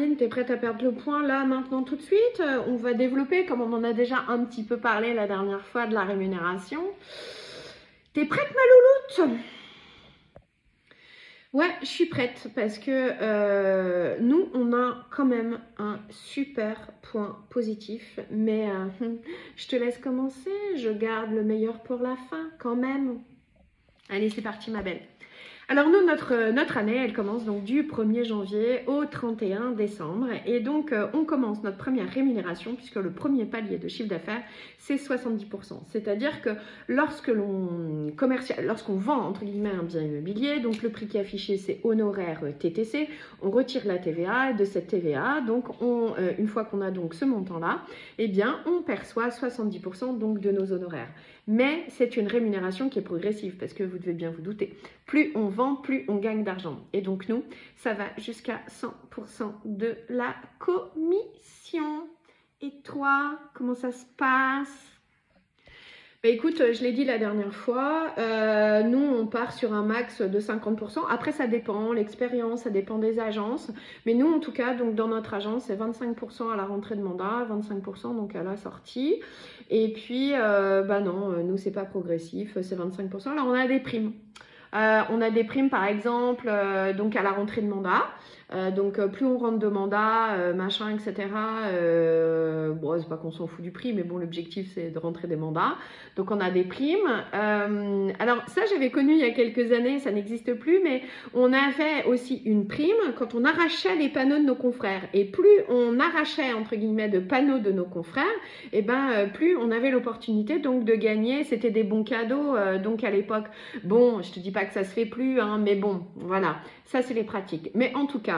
Géraldine, t'es prête à perdre le point là, maintenant, tout de suite? On va développer, comme on en a déjà un petit peu parlé la dernière fois, de la rémunération. T'es prête, ma louloute? Ouais, je suis prête parce que nous, on a quand même un super point positif. Mais je te laisse commencer, je garde le meilleur pour la fin quand même. Allez, c'est parti, ma belle. Alors nous, notre année, elle commence donc du 1er janvier au 31 décembre. Et donc, on commence notre première rémunération puisque le premier palier de chiffre d'affaires, c'est 70%. C'est-à-dire que lorsqu'on vend, entre guillemets, un bien immobilier, donc le prix qui est affiché, c'est honoraire TTC, on retire la TVA et de cette TVA, donc une fois qu'on a donc ce montant-là, eh bien, on perçoit 70% donc de nos honoraires. Mais c'est une rémunération qui est progressive parce que vous devez bien vous douter. Plus on vend, plus on gagne d'argent. Et donc nous, ça va jusqu'à 100% de la commission. Et toi, comment ça se passe? Bah écoute, je l'ai dit la dernière fois, nous on part sur un max de 50%. Après ça dépend, l'expérience, ça dépend des agences. Mais nous en tout cas, donc dans notre agence, c'est 25% à la rentrée de mandat, 25% donc à la sortie. Et puis, bah non, nous c'est pas progressif, c'est 25%. Alors on a des primes. On a des primes par exemple donc à la rentrée de mandat. Donc plus on rentre de mandat, machin, etc. Bon, c'est pas qu'on s'en fout du prix, mais bon, l'objectif c'est de rentrer des mandats. Donc on a des primes. Alors ça, j'avais connu il y a quelques années, ça n'existe plus, mais on avait aussi une prime quand on arrachait les panneaux de nos confrères. Et plus on arrachait entre guillemets de panneaux de nos confrères, et ben plus on avait l'opportunité donc de gagner. C'était des bons cadeaux. Donc à l'époque, bon, je te dis pas que ça se fait plus, hein, mais bon, voilà, ça c'est les pratiques. Mais en tout cas,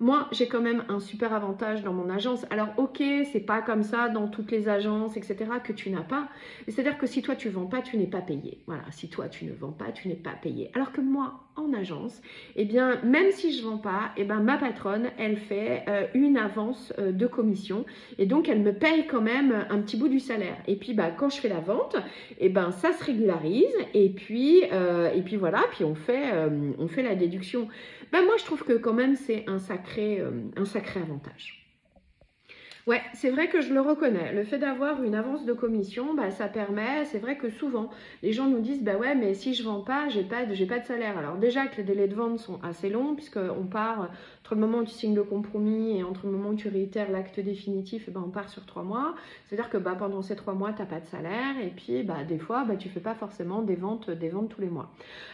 moi, j'ai quand même un super avantage dans mon agence. Alors, ok, c'est pas comme ça dans toutes les agences, etc., que tu n'as pas. C'est-à-dire que si toi, tu vends pas, tu n'es pas payé. Voilà, si toi, tu ne vends pas, tu n'es pas payé. Alors que moi, en agence, eh bien, même si je vends pas, eh ben, ma patronne, elle fait une avance de commission. Et donc, elle me paye quand même un petit bout du salaire. Et puis, bah, quand je fais la vente, eh ben, ça se régularise. Et puis voilà, puis on fait la déduction. Ben moi, je trouve que quand même, c'est un sacré avantage. Ouais, c'est vrai que je le reconnais. Le fait d'avoir une avance de commission, bah, ça permet, c'est vrai que souvent, les gens nous disent, bah ouais, mais si je vends pas, j'ai pas de salaire. Alors déjà que les délais de vente sont assez longs, puisqu'on part, entre le moment où tu signes le compromis et entre le moment où tu réitères l'acte définitif, eh ben, on part sur 3 mois. C'est-à-dire que bah, pendant ces 3 mois, tu n'as pas de salaire, et puis bah, des fois, bah, tu fais pas forcément des ventes tous les mois.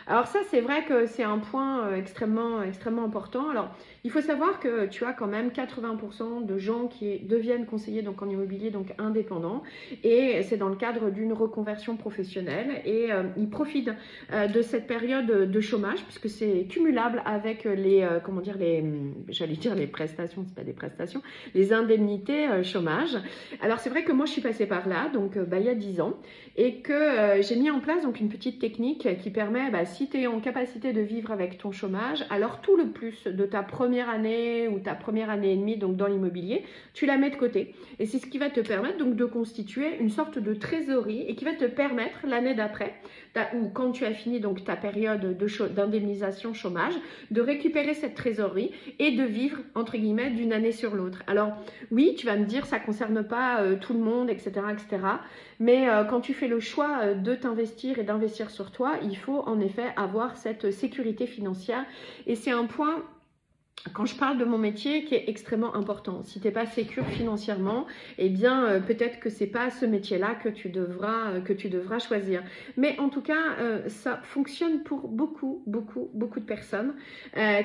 Alors ça, c'est vrai que c'est un point extrêmement important. Alors, il faut savoir que tu as quand même 80% de gens qui deviennent conseillers donc en immobilier, donc indépendants, et c'est dans le cadre d'une reconversion professionnelle, et ils profitent de cette période de chômage puisque c'est cumulable avec les prestations, c'est pas des prestations, les indemnités chômage. Alors c'est vrai que moi je suis passée par là, donc il y a 10 ans, et que j'ai mis en place donc une petite technique qui permet, si tu es en capacité de vivre avec ton chômage, alors tout le plus de ta première année ou ta première année et demie donc dans l'immobilier, tu la mets de côté. Et c'est ce qui va te permettre donc de constituer une sorte de trésorerie et qui va te permettre l'année d'après, ou quand tu as fini donc ta période d'indemnisation chômage, de récupérer cette trésorerie et de vivre entre guillemets d'une année sur l'autre. Alors oui, tu vas me dire ça ne concerne pas tout le monde, etc., etc. Mais quand tu fais le choix de t'investir et d'investir sur toi, il faut en effet avoir cette sécurité financière. Et c'est un point, quand je parle de mon métier, qui est extrêmement important. Si tu n'es pas sécure financièrement, eh bien peut-être que c'est pas ce métier-là que tu devras choisir. Mais en tout cas, ça fonctionne pour beaucoup de personnes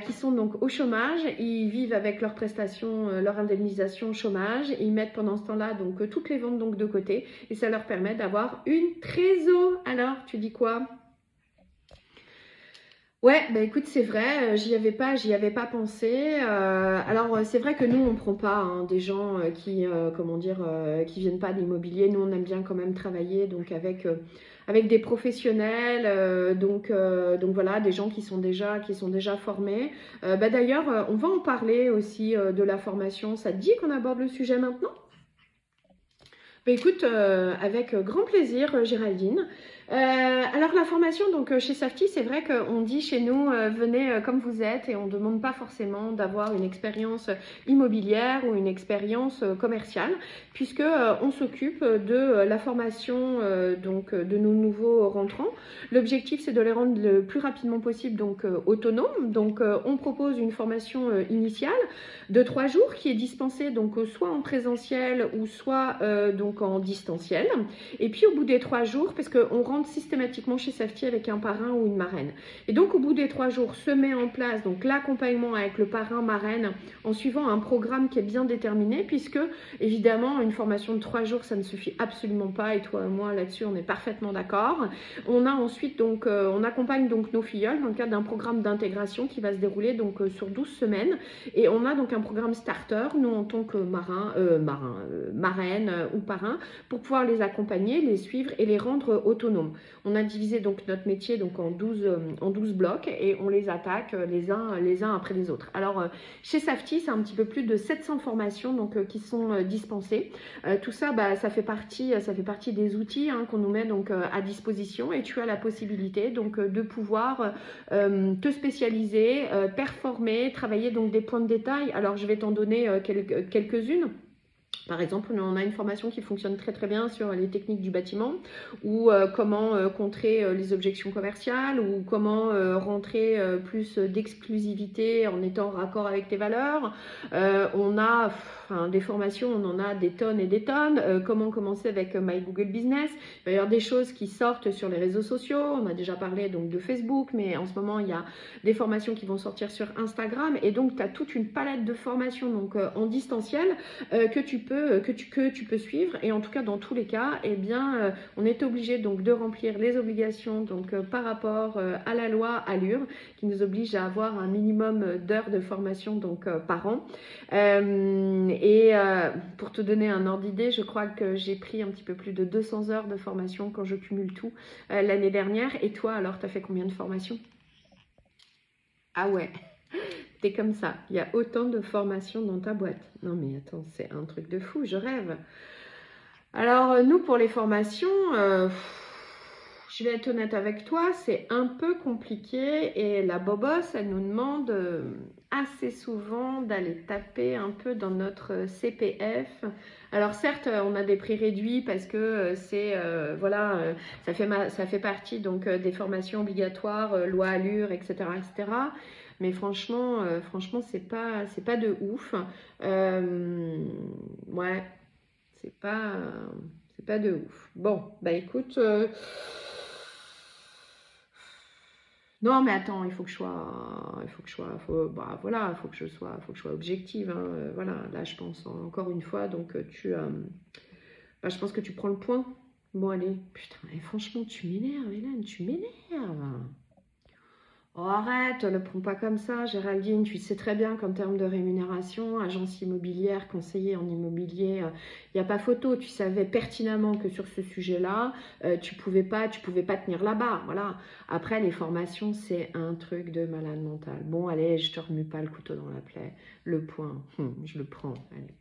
qui sont donc au chômage. Ils vivent avec leurs prestations, leur indemnisation chômage. Ils mettent pendant ce temps-là donc toutes les ventes donc de côté et ça leur permet d'avoir une trésor. Alors, tu dis quoi ? Ouais, bah écoute, c'est vrai, j'y avais pas pensé. Alors c'est vrai que nous on prend pas des gens qui qui viennent pas de l'immobilier. Nous on aime bien quand même travailler donc avec des professionnels, donc voilà, des gens qui sont déjà formés. D'ailleurs, on va en parler aussi de la formation. Ça te dit qu'on aborde le sujet maintenant ? Bah écoute, avec grand plaisir, Géraldine. Alors la formation donc chez Safety, c'est vrai qu'on dit chez nous venez comme vous êtes et on ne demande pas forcément d'avoir une expérience immobilière ou une expérience commerciale puisque on s'occupe de la formation donc de nos nouveaux rentrants. L'objectif c'est de les rendre le plus rapidement possible donc autonomes. Donc on propose une formation initiale de 3 jours qui est dispensée donc soit en présentiel ou soit donc en distanciel. Et puis au bout des 3 jours, parce qu'on rentre systématiquement chez Safety avec un parrain ou une marraine. Et donc au bout des 3 jours se met en place donc l'accompagnement avec le parrain, marraine, en suivant un programme qui est bien déterminé, puisque évidemment une formation de 3 jours ça ne suffit absolument pas, et toi et moi là-dessus on est parfaitement d'accord. On a ensuite donc, on accompagne donc nos filleuls dans le cadre d'un programme d'intégration qui va se dérouler donc sur 12 semaines, et on a donc un programme starter, nous en tant que marraine ou parrain, pour pouvoir les accompagner, les suivre et les rendre autonomes. On a divisé donc notre métier donc en 12 blocs et on les attaque les uns après les autres. Alors chez Safety, c'est un petit peu plus de 700 formations donc qui sont dispensées. Tout ça, ça fait partie des outils qu'on nous met donc à disposition, et tu as la possibilité donc de pouvoir te spécialiser, performer, travailler donc des points de détail. Alors je vais t'en donner quelques-unes. Par exemple, on a une formation qui fonctionne très très bien sur les techniques du bâtiment, ou comment contrer les objections commerciales, ou comment rentrer plus d'exclusivité en étant raccord avec tes valeurs. On a des formations, on en a des tonnes et des tonnes. Comment commencer avec My Google Business. Il va y avoir des choses qui sortent sur les réseaux sociaux. On a déjà parlé donc de Facebook, mais en ce moment il y a des formations qui vont sortir sur Instagram, et donc tu as toute une palette de formations donc en distanciel que tu peux suivre. Et en tout cas dans tous les cas, eh bien on est obligé donc de remplir les obligations donc par rapport à la loi Allure, qui nous oblige à avoir un minimum d'heures de formation donc par an. Pour te donner un ordre d'idée, je crois que j'ai pris un petit peu plus de 200 heures de formation quand je cumule tout l'année dernière. Et toi alors, tu as fait combien de formations? Ah ouais, t'es comme ça, il y a autant de formations dans ta boîte. Non mais attends, c'est un truc de fou, je rêve. Alors nous, pour les formations, je vais être honnête avec toi, c'est un peu compliqué, et la bobosse, elle nous demande assez souvent d'aller taper un peu dans notre CPF. Alors certes, on a des prix réduits parce que c'est voilà, ça fait partie donc des formations obligatoires, loi Allure, etc., etc. Mais franchement, c'est pas de ouf. Ouais, c'est pas de ouf. Bon, bah écoute. Non, mais attends, il faut que je sois objective. Voilà, là, je pense encore une fois, donc je pense que tu prends le point. Bon, allez, putain, et franchement, tu m'énerves, Hélène, tu m'énerves. Oh, arrête, ne le prends pas comme ça, Géraldine. Tu sais très bien qu'en termes de rémunération, agence immobilière, conseiller en immobilier, il n'y a pas photo. Tu savais pertinemment que sur ce sujet-là, tu pouvais pas tenir là-bas. Voilà. Après, les formations, c'est un truc de malade mental. Bon, allez, je te remue pas le couteau dans la plaie. Le point, je le prends. Allez.